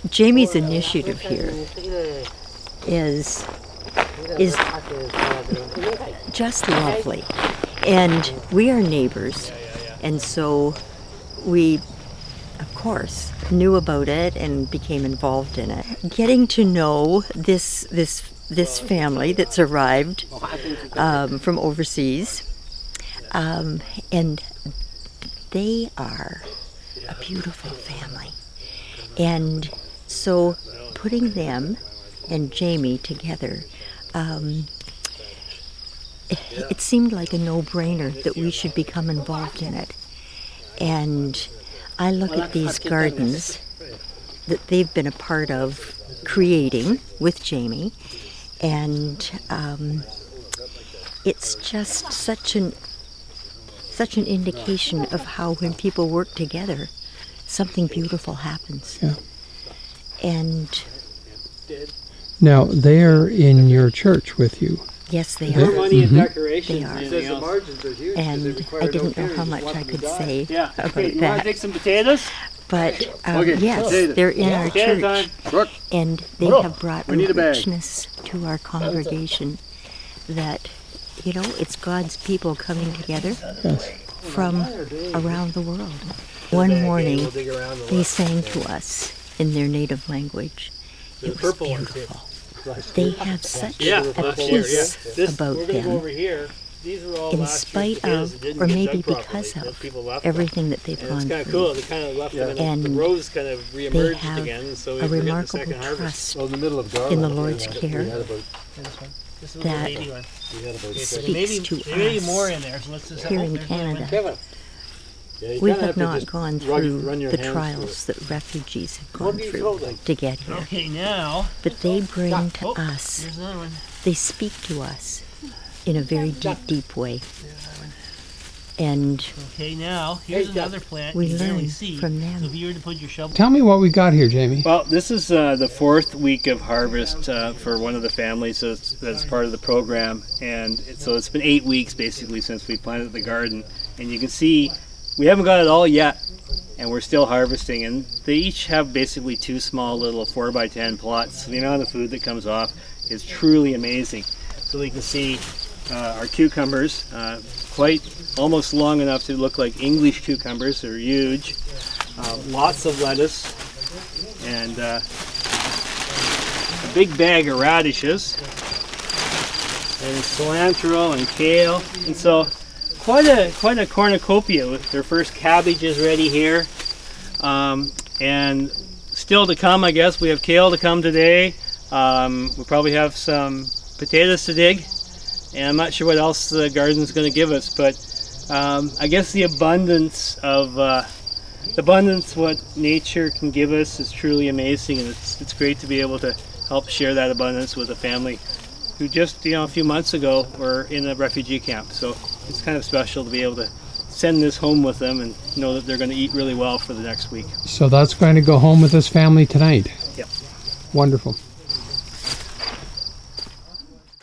Jamie's initiative here is just lovely. And we are neighbors, and so we, of course, knew about it and became involved in it. Getting to know this family that's arrived from overseas, and they are a beautiful family. And so putting them and Jamie together, it seemed like a no-brainer that we should become involved in it. And I look at these gardens that they've been a part of creating with Jamie, and it's just such an indication of how when people work together, something beautiful happens. Yeah. And now they're in your church with you. yes, they More are. money and decorations. They are. and anything else. And I didn't know how much I could say Yeah. about Okay, you want to that. take some potatoes? But Okay, yes, potatoes. they're in our Potato church, time. and they have brought a We need a bag. richness to our congregation that, you know, it's God's people coming together from around the world. One morning, they sang to us in their native language. It was beautiful. They have such a peace about We're going to go over them, here. These are all in last spite year's potatoes of, that didn't or get maybe dug because properly, of, that people left them. everything that they've And gone it's kind of through. cool. They kind of left them, and the And rose kind of They reemerged have again. So a we're getting the remarkable second harvest. trust Well, in the middle of in the Lord's care This is that the one. speaks to Maybe more us in there. So let's just here in Canada. Kevin. We have not gone through run your the hands trials that refugees have What gone do you through call them? to get here. Okay, now. But they bring to Oh, us, here's another one. they speak to us in a very deep, deep way. And Okay, now here's another plant we you can barely learn see. from So them. if you were to put your shovel. Tell me what we got here, Jamie. Well, this is the fourth week of harvest for one of the families that's part of the program, and so it's been 8 weeks basically since we planted the garden, and you can see we haven't got it all yet, and we're still harvesting, and they each have basically two small little 4x10 plots. So the amount of food that comes off is truly amazing. So you can see our cucumbers, quite almost long enough to look like English cucumbers. They're huge. Lots of lettuce, and a big bag of radishes, and cilantro and kale, and so quite a cornucopia. With their first cabbages ready here, and still to come. I guess we have kale to come today. We'll probably have some potatoes to dig, and I'm not sure what else the garden's going to give us, but I guess the abundance what nature can give us is truly amazing, and it's great to be able to help share that abundance with a family who just a few months ago were in a refugee camp. So it's kind of special to be able to send this home with them and know that they're going to eat really well for the next week. So that's going to go home with this family tonight. Yep. Wonderful.